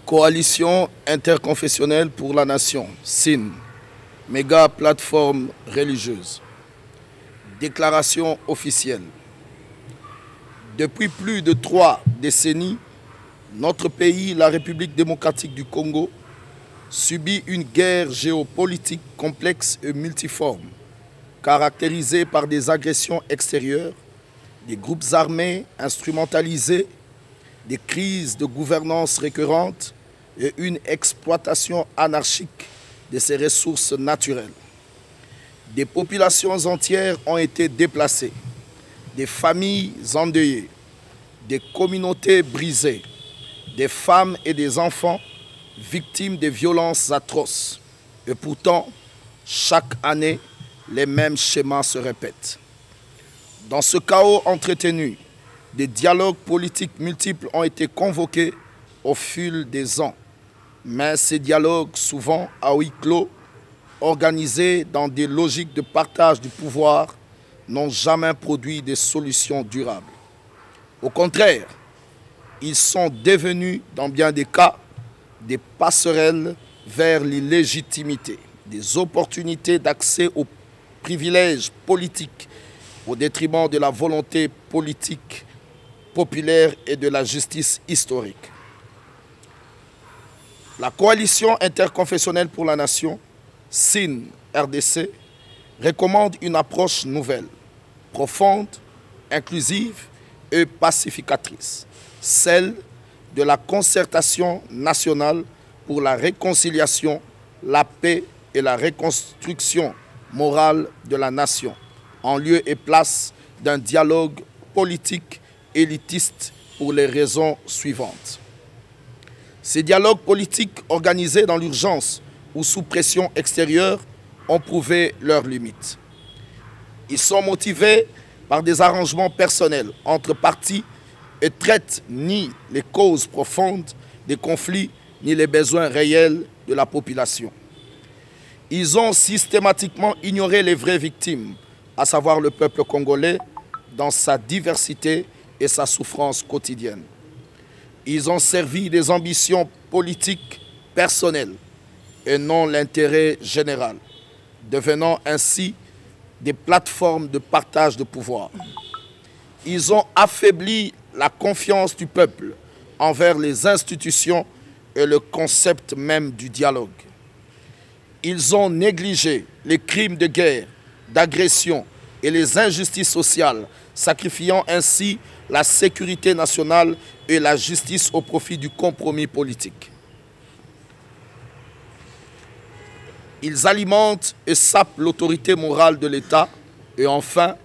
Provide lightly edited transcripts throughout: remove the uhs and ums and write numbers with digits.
Coalition interconfessionnelle pour la nation, SIN, méga plateforme religieuse. Déclaration officielle. Depuis plus de 3 décennies, notre pays, la République démocratique du Congo, subit une guerre géopolitique complexe et multiforme, caractérisée par des agressions extérieures, des groupes armés instrumentalisés, des crises de gouvernance récurrentes et une exploitation anarchique de ses ressources naturelles. Des populations entières ont été déplacées, des familles endeuillées, des communautés brisées, des femmes et des enfants victimes de violences atroces. Et pourtant, chaque année, les mêmes schémas se répètent. Dans ce chaos entretenu, des dialogues politiques multiples ont été convoqués au fil des ans. Mais ces dialogues, souvent à huis clos, organisés dans des logiques de partage du pouvoir, n'ont jamais produit de solutions durables. Au contraire, ils sont devenus, dans bien des cas, des passerelles vers l'illégitimité, des opportunités d'accès aux privilèges politiques au détriment de la volonté politique populaire et de la justice historique. La coalition interconfessionnelle pour la nation, SIN RDC, recommande une approche nouvelle, profonde, inclusive et pacificatrice, celle de la concertation nationale pour la réconciliation, la paix et la reconstruction morale de la nation, en lieu et place d'un dialogue politique élitiste pour les raisons suivantes. Ces dialogues politiques organisés dans l'urgence ou sous pression extérieure ont prouvé leurs limites. Ils sont motivés par des arrangements personnels entre partis et traitent ni les causes profondes des conflits ni les besoins réels de la population. Ils ont systématiquement ignoré les vraies victimes, à savoir le peuple congolais dans sa diversité et sa souffrance quotidienne. Ils ont servi des ambitions politiques personnelles et non l'intérêt général, devenant ainsi des plateformes de partage de pouvoir. Ils ont affaibli la confiance du peuple envers les institutions et le concept même du dialogue. Ils ont négligé les crimes de guerre, d'agression et les injustices sociales, sacrifiant ainsi la sécurité nationale et la justice au profit du compromis politique. Ils alimentent et sapent l'autorité morale de l'État. Et enfin,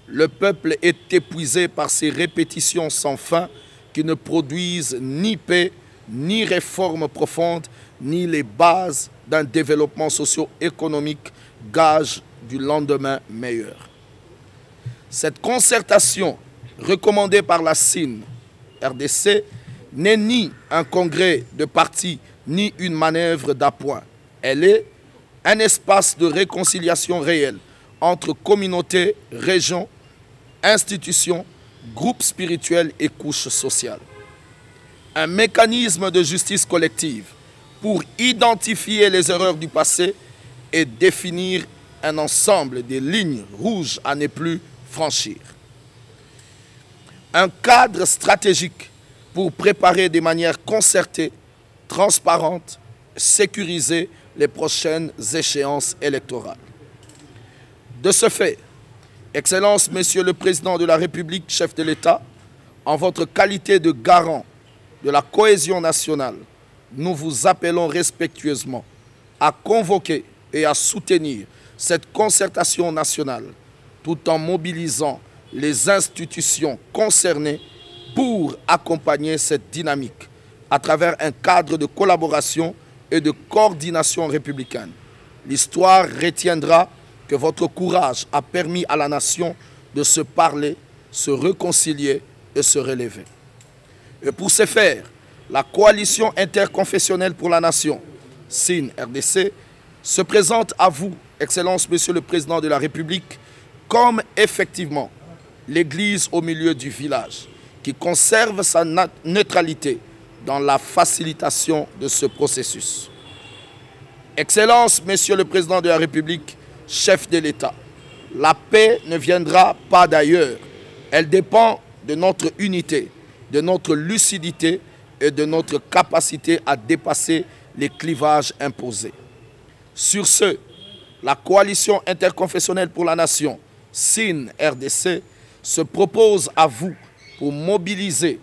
le peuple est épuisé par ces répétitions sans fin qui ne produisent ni paix, ni réforme profonde, ni les bases d'un développement socio-économique gage du lendemain meilleur. Cette concertation recommandée par la SIN RDC n'est ni un congrès de partis, ni une manœuvre d'appoint. Elle est un espace de réconciliation réelle entre communautés, régions, institutions, groupes spirituels et couches sociales. Un mécanisme de justice collective pour identifier les erreurs du passé et définir un ensemble de lignes rouges à ne plus franchir. Un cadre stratégique pour préparer de manière concertée, transparente, sécurisée les prochaines échéances électorales. De ce fait, Excellence, Monsieur le Président de la République, chef de l'État, en votre qualité de garant de la cohésion nationale, nous vous appelons respectueusement à convoquer et à soutenir cette concertation nationale tout en mobilisant les institutions concernées pour accompagner cette dynamique à travers un cadre de collaboration et de coordination républicaine. L'histoire retiendra que votre courage a permis à la nation de se parler, se réconcilier et se relever. Et pour ce faire, la coalition interconfessionnelle pour la nation, SIN RDC, se présente à vous, Excellence, Monsieur le Président de la République, comme effectivement l'église au milieu du village, qui conserve sa neutralité dans la facilitation de ce processus. Excellence, Monsieur le Président de la République, chef de l'État, la paix ne viendra pas d'ailleurs. Elle dépend de notre unité, de notre lucidité et de notre capacité à dépasser les clivages imposés. Sur ce, la coalition interconfessionnelle pour la nation, SIN-RDC, se propose à vous pour mobiliser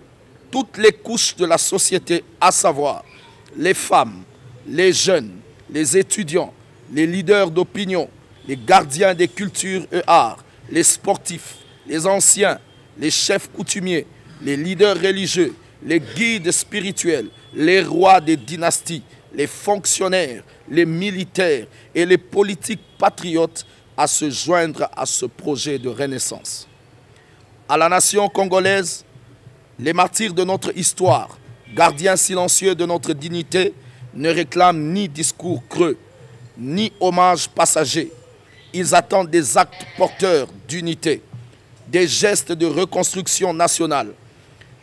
toutes les couches de la société, à savoir les femmes, les jeunes, les étudiants, les leaders d'opinion, les gardiens des cultures et arts, les sportifs, les anciens, les chefs coutumiers, les leaders religieux, les guides spirituels, les rois des dynasties, les fonctionnaires, les militaires et les politiques patriotes à se joindre à ce projet de renaissance. À la nation congolaise, les martyrs de notre histoire, gardiens silencieux de notre dignité, ne réclament ni discours creux, ni hommage passager. Ils attendent des actes porteurs d'unité, des gestes de reconstruction nationale,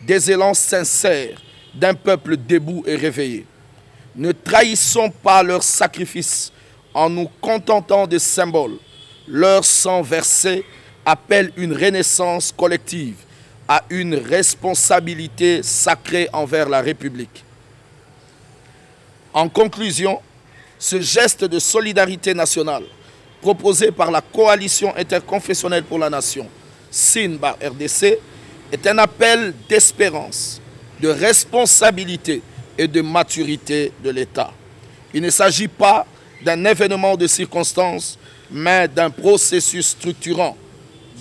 des élans sincères d'un peuple debout et réveillé. Ne trahissons pas leur sacrifice en nous contentant des symboles. Leur sang versé appelle une renaissance collective à une responsabilité sacrée envers la République. En conclusion, ce geste de solidarité nationale proposé par la coalition interconfessionnelle pour la nation, SIN-RDC, est un appel d'espérance, de responsabilité et de maturité de l'État. Il ne s'agit pas d'un événement de circonstance, mais d'un processus structurant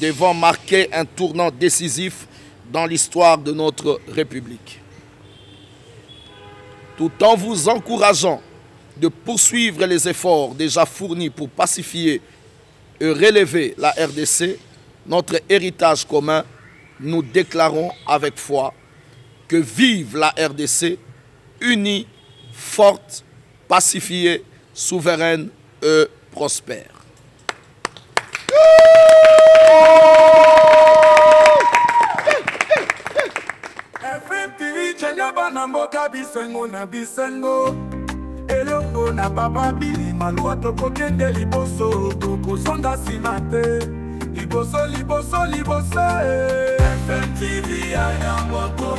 devant marquer un tournant décisif dans l'histoire de notre République. Tout en vous encourageant de poursuivre les efforts déjà fournis pour pacifier et relever la RDC, notre héritage commun, nous déclarons avec foi que vive la RDC, unie, forte, pacifiée, souveraine et prospère. Elongo na papa bili malua tokokende liboso tokozonga nsima te liboso liboso liboso FM TV aya moto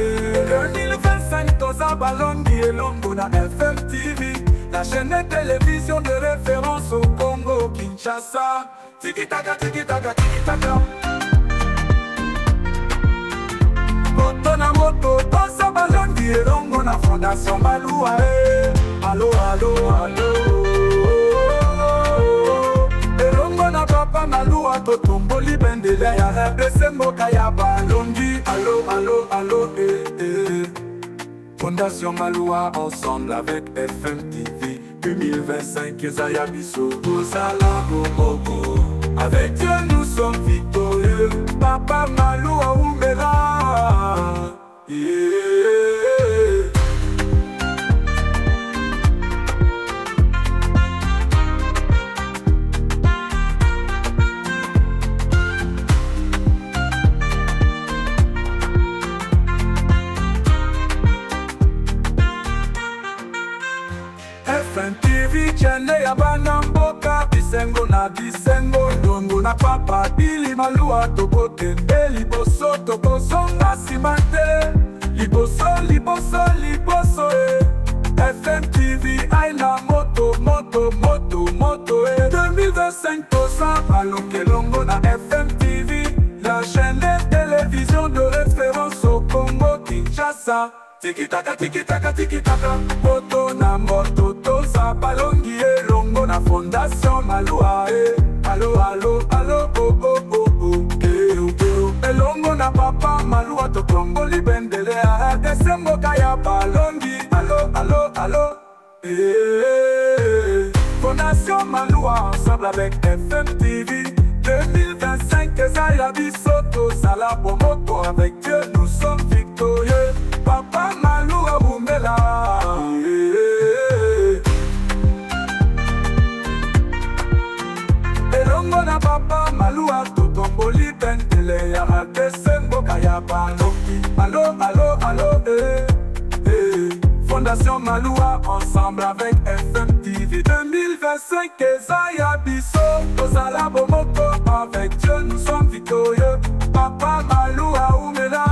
2025 toza balongi elongo na FM TV, la chaîne de télévision de référence au Congo Kinshasa. Tiki taka tiki taka tiki taka. Moto na moto toza balongi elongo na Fondation Malua. Allo allo allo. Elongo na papa Malua totomboli bendele ya RDC mboka ya balongi. Allo allo allo Fondation Malua ensemble avec FM TV 2025 Zaya Biso Ozala Gogo. Avec Dieu nous sommes victorieux. Papa Malua Oumela. FM TV chane ya bana mboka bisengo na bisengo ndongo na papa bili Malua tokokende liboso tokozonga nsima te liboso liboso liboso FM TV aina moto moto moto moto 2025 toza balongelongo na FM TV, la chaîne de télévision de référence au Congo Kinshasa. Tiki taka tiki taka tiki taka. Moto na moto toza balongi elongo na Fondation Malua. Allo allo allo oh oh oh oh. Elongo na papa Malua tokomboli bendele ya RDC mboka ya balongi. Allo allo allo. Fondation Malua ensemble avec FM TV 2025 Zaya Biso tozala pomoto. Avec Dieu nous sommes victorieux. Papa Malua Oumela. Elongo na na papa Malua totomboli pentele ya RDC mboka ya baloki. Allo, allo, allo, Fondation Malua ensemble avec FMTV 2025 Ezaya biso tozala bomoko avec Dieu nous sommes victorieux. Papa Malua Oumela.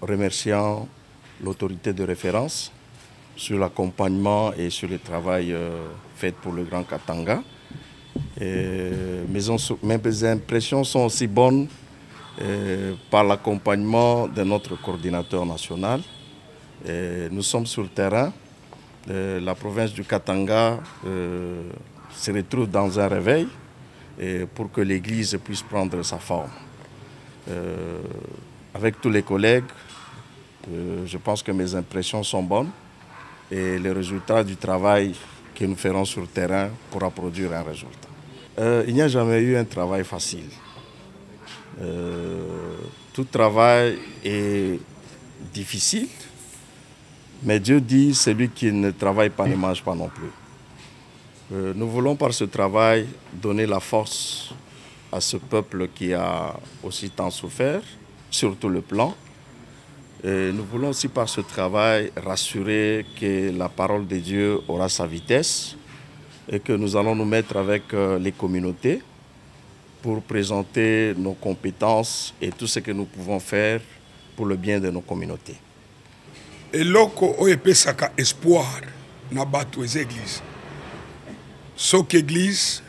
Remerciant l'autorité de référence sur l'accompagnement et sur le travail fait pour le Grand Katanga. Mes impressions sont aussi bonnes par l'accompagnement de notre coordinateur national. Nous sommes sur le terrain. La province du Katanga se retrouve dans un réveil pour que l'Église puisse prendre sa forme. Avec tous les collègues, je pense que mes impressions sont bonnes et les résultats du travail que nous ferons sur le terrain pourra produire un résultat. Il n'y a jamais eu un travail facile. Tout travail est difficile, mais Dieu dit celui qui ne travaille pas ne mange pas non plus. Nous voulons par ce travail donner la force à ce peuple qui a aussi tant souffert, sur tout le plan. Et nous voulons aussi par ce travail rassurer que la parole de Dieu aura sa vitesse et que nous allons nous mettre avec les communautés pour présenter nos compétences et tout ce que nous pouvons faire pour le bien de nos communautés. Et loko oyepesaka espoir na bato les églises. Sok église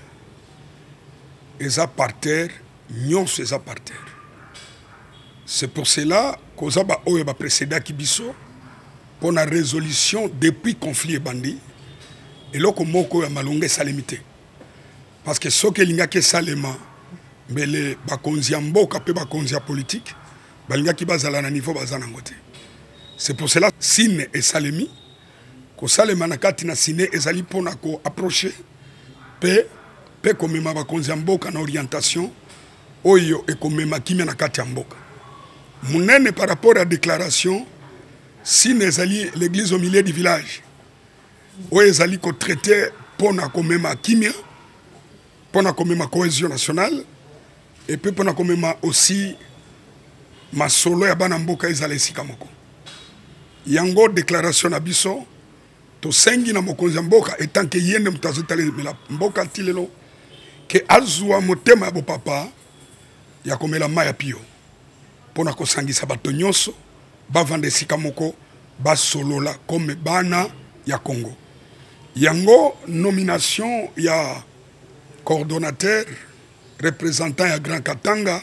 eza par terre, nyonso eza par terre. C'est pour cela kozaba oyo ba précédent kibiso pour la résolution depuis conflit bandi et loko moko ya malonga salimité. Parce que ce que lingaki salema mbele bakonzi ya mboka pe bakonzi ya politique balingaki bazala na niveau bazana ngote. C'est pour cela sine et salemi ko salema na kati na sine ezali pona ko approcher pe komema bakonzi ya mboka na orientation oyo e komema kimia na kati ya mboka. Mounene par rapport à la déclaration, si nous allions l'église au milieu du village, où ils allaient traiter pour la kimia, pour la cohésion nationale, et puis pour la aussi ma solo ya banamboka ils sikamoko. Yango déclaration na biso, to sengi na mokonzi mboka etant que yende mutazotale la mboka tilelo que azwa motema bo papa ya komela maya pio. Pona kosangisa bato nyonso bavanda esika moko basolola comme bana ya Congo. Yango nomination ya coordonnateur représentant ya Grand Katanga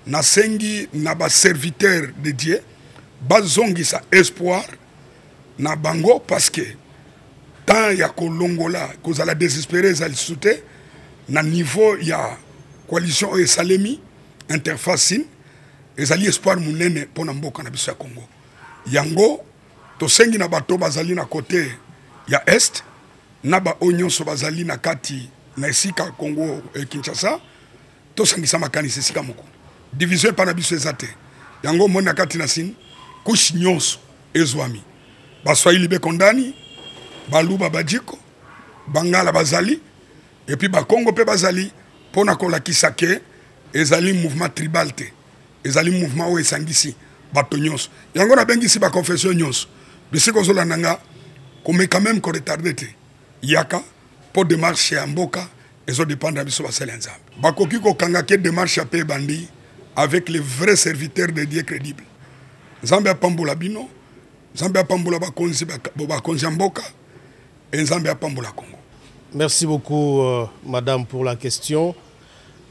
nasengi na ba serviteur de Dieu bazongisa espoir na bango parce que tant ya kolongola kozala désespéré za lisute na niveau ya coalition oyo Salemi interface ezali espoir munene pona mboka na biso ya Congo. Yango tosengi na bato bazali na côté ya est na ba onyonso bazali na kati na esika Congo Kinshasa tosangisa makanisi esika moko. Division pa na biso ezate. Yango mona kati na sin kushi nyonso ezwami. Baswahili be kondani, baluba bajiko, bangala bazali et puis ba Congo pe bazali pona kolakisa ke ezali mouvement tribal te. Ezali mouvement ou esangisi bato nyonso. Yango na bengisi ba confession nyonso. Bisiko zola nanga comme quand même ko retardé te. Yaka pour démarche ya mboka ezo dépendre biso basala nzambe. Bakoki ko kanga ke démarche ya pe bandi avec les vrais serviteurs de Dieu crédibles. Nzambe apambola bino, Nzambe apambola bakonzi mboka et Nzambe apambola Congo. Merci beaucoup madame pour la question.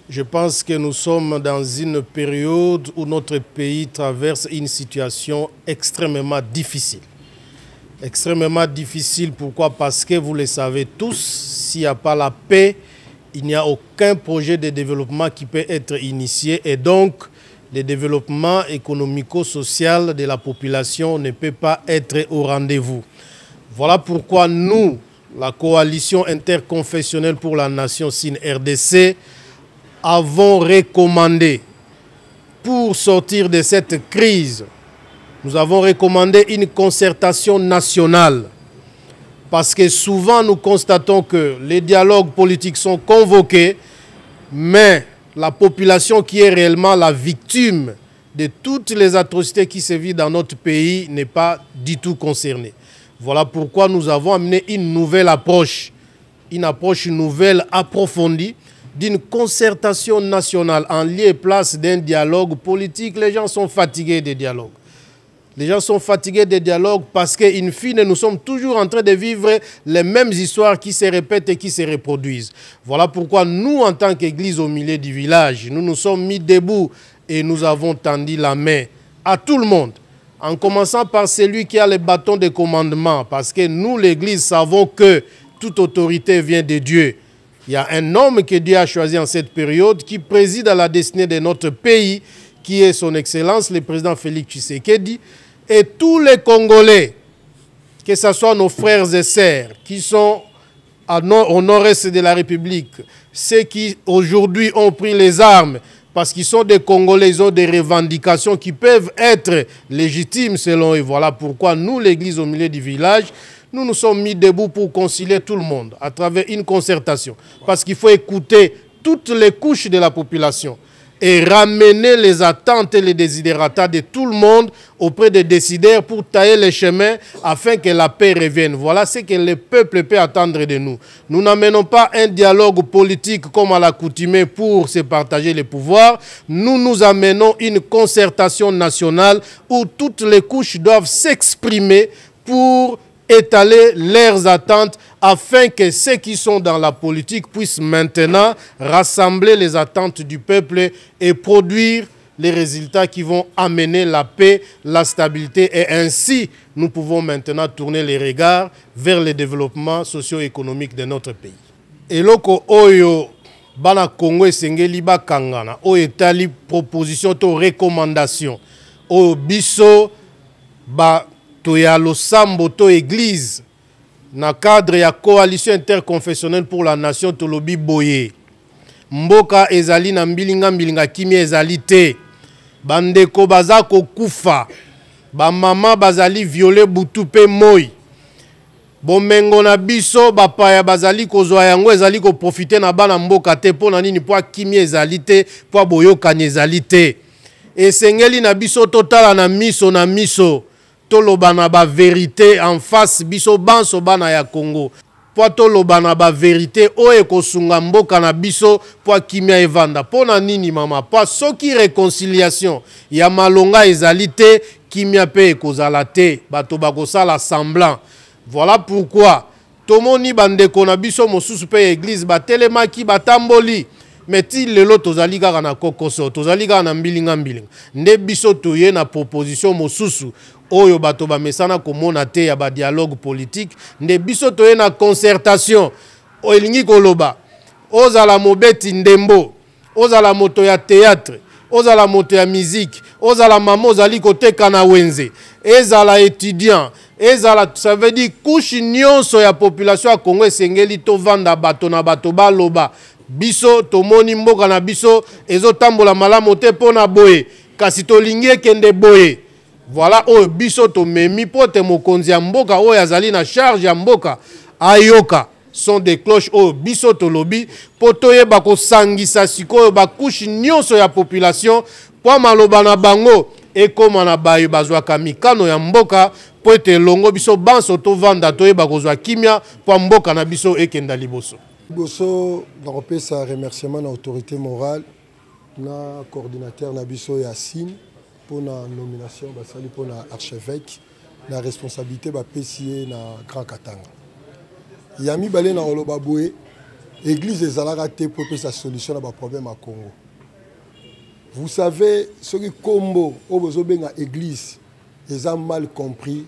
Je pense que nous sommes dans une période où notre pays traverse une situation extrêmement difficile. Extrêmement difficile, pourquoi? Parce que vous le savez tous, s'il n'y a pas la paix, il n'y a aucun projet de développement qui peut être initié. Et donc, le développement économico-social de la population ne peut pas être au rendez-vous. Voilà pourquoi nous, la coalition interconfessionnelle pour la nation SIN-RDC, avons recommandé, pour sortir de cette crise, nous avons recommandé une concertation nationale. Parce que souvent nous constatons que les dialogues politiques sont convoqués, mais la population qui est réellement la victime de toutes les atrocités qui se vivent dans notre pays n'est pas du tout concernée. Voilà pourquoi nous avons amené une nouvelle approche, une approche nouvelle, approfondie, d'une concertation nationale en lieu et place d'un dialogue politique. Les gens sont fatigués des dialogues. Les gens sont fatigués des dialogues parce qu'in fine, nous sommes toujours en train de vivre les mêmes histoires qui se répètent et qui se reproduisent. Voilà pourquoi nous, en tant qu'Église au milieu du village, nous nous sommes mis debout et nous avons tendu la main à tout le monde. En commençant par celui qui a le bâton de commandement, parce que nous, l'Église, savons que toute autorité vient de Dieu. Il y a un homme que Dieu a choisi en cette période qui préside à la destinée de notre pays, qui est son Excellence, le président Félix Tshisekedi, et tous les Congolais, que ce soit nos frères et sœurs qui sont au nord-est de la République, ceux qui aujourd'hui ont pris les armes, parce qu'ils sont des Congolais, ils ont des revendications qui peuvent être légitimes selon eux. Voilà pourquoi nous, l'Église au milieu du village, nous nous sommes mis debout pour concilier tout le monde à travers une concertation. Parce qu'il faut écouter toutes les couches de la population et ramener les attentes et les desiderata de tout le monde auprès des décideurs pour tailler les chemins afin que la paix revienne. Voilà ce que le peuple peut attendre de nous. Nous n'amenons pas un dialogue politique comme à l'accoutumée pour se partager les pouvoirs. Nous amenons une concertation nationale où toutes les couches doivent s'exprimer pour étaler leurs attentes afin que ceux qui sont dans la politique puissent maintenant rassembler les attentes du peuple et produire les résultats qui vont amener la paix, la stabilité, et ainsi nous pouvons maintenant tourner les regards vers le développement socio-économique de notre pays. Et loko oyo bana Congo esengeli bakangana oyo etali proposition to recommandation oyo biso ba toya losambo to église na cadre ya coalition interconfessionnelle pour la nation tolobi boye mboka ezali na mbilinga kimia ezali te bandeko baza kokufa ba mama bazali violer butu pe moi bomengo na biso bapaya bazali kozwa yango ezali ko profiter na bana mboka te pona nini po kimia ezali te po boyokani ezali te esengeli na biso totala na miso toloba na ba vérité en face biso banso bana ya Congo po toloba na ba vérité oyo kosunga mboka na biso po kimia evanda pona nini mama po soki réconciliation ya malonga ezali te kimia pe ekozala te bato bakosala semblant. Voilà pourquoi tomoni bandeko na biso mosusu pe église batelemaki batamboli meti lelo tozali kaka na kokoso tozali kaka na mbilinga nde biso toye na proposition mosusu oyo bato bamesana komona te ya ba dialogue politique nde biso toye na concertation olingi koloba ozala mobeti ndembo ozala moto ya théâtre ozala moto ya musique ozala mama ozali koteka na wenze ezala étudiant ezala ça veut dire couche nyonso ya population ya Congo esengeli to vanda bato na bato baloba biso tomoni mboka na biso ezotambola malamu te pona boye kasi tolingi ekende boye. Voilà oyo biso tomemi pote mokonzi ya mboka oyo azali na charge ya mboka ayoka sont des cloches oyo biso tolobi po toyeba kosangisa sikoyo bakushi nyonso ya population po maloba na bango ekoma na bayo bazwaka mikano ya mboka po ete longo biso banso tovanda toyeba kozwa kimia po mboka na biso ekenda liboso. Liboso nakopesa remerciement na autorité morale na coordinateur na biso ya SIN pour la nomination basali pour la archevêque la responsabilité bapesi na Grand Katanga. Yami balé na oloba boye église ezalaka te pour pesa solution na ba problème à Congo. Vous savez ce qui combo au bozobenga église ils ont mal compris,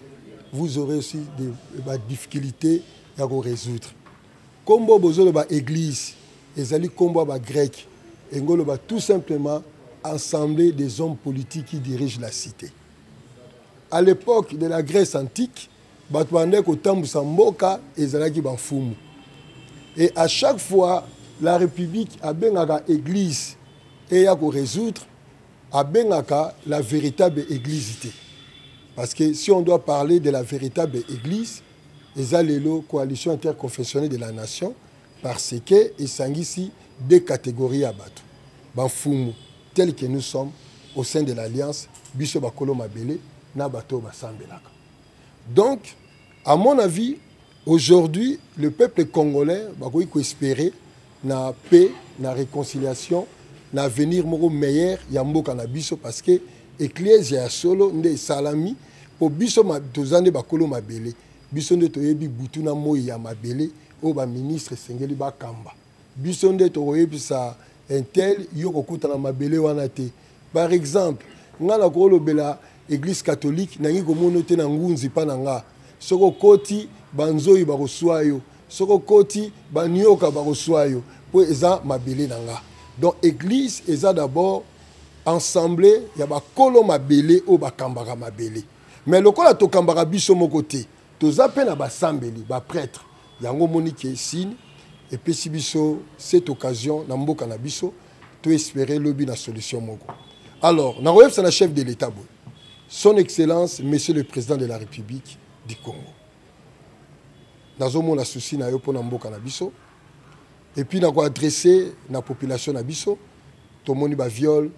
vous aurez aussi des difficultés à résoudre. Combo bozo ba église ezali combo ba grec engolo ba tout simplement assemblée des hommes politiques qui dirigent la cité. À l'époque de la Grèce antique, et à chaque fois, la République a bien l'église et a résoudre a bien la véritable église. Parce que si on doit parler de la véritable église, les coalition interconfessionnelle de la nation, parce que il s'agit ici deux catégories à battre. Banfumu, tels que nous sommes au sein de l'Alliance, Biso Bakolo Mabele, Nabato Basambelaka. Donc, à mon avis, aujourd'hui, le peuple congolais va espérer la paix, la réconciliation, l'avenir meilleur, Yamboka na Biso, parce que l'Ecclésia solo, nde salami, pour Biso Tozane Bakolo Mabele, Biso nde toyebi Butuna Moya Mabele, au ministre Sengeli Bakamba. Biso nde toyebi sa intel, yoko kutana Mabele wanate. Par exemple, ngana kolo bela Église catholique, nangi komono te na ngunzi pananga. Soko koti banzoi baroswayo, soko koti banyoka baroswayo, pour eza Mabele nanga. Donc église eza d'abord ensemble, ya ba kolo Mabele o bakambaka Mabele. Mais lokola to kambaka biso moko te, toza pe na ba sambeli, ba prêtre, yango monique signe et puis si biso cette occasion na mboka na biso, to espérer lobi na solution moko. Alors, na royef na chef de l'État boy. Son Excellence, Monsieur le Président de la République du Congo. Nazomo la souci na yo pona mboka na biso. Et puis, nous avons adressé la population na biso. Tout le monde a viol,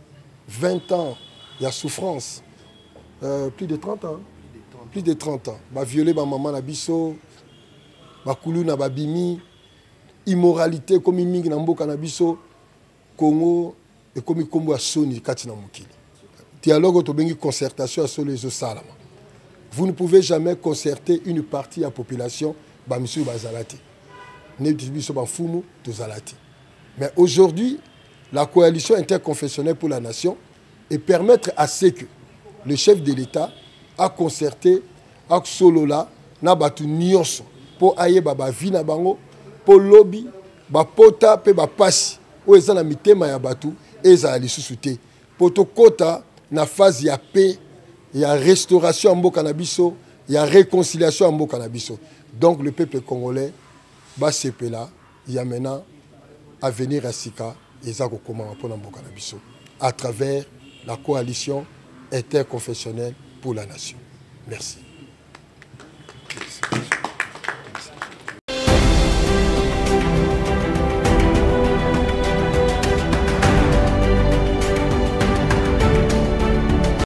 20 ans, il y a souffrance. Plus de 30 ans. Plus de 30 ans. Bah violé ma maman na biso, bah koulou na babimi, immoralité comme mingi na mboka na biso, Congo et comme kombo a soni kati na mokili. Dialogue to bengi concertation sur les salama. Vous ne pouvez jamais concerter une partie de la population ba monsieur bazalati. Mais aujourd'hui, la coalition interconfessionnelle pour la nation et permettre à ce que le chef de l'État a concerté avec Solola, na batu nyonso pour aye baba vina bango, pour lobby, ba pota pe ba pasi, o eza na mitema ya batu eza ali susute. Pour to kota na phase ya paix, ya restauration en mboka na biso, ya réconciliation en mboka na biso. Donc le peuple congolais ba sepela ya maintenant à venir à Sika et Zako Koma pour Namboka na biso à travers la coalition interconfessionnelle pour la nation. Merci.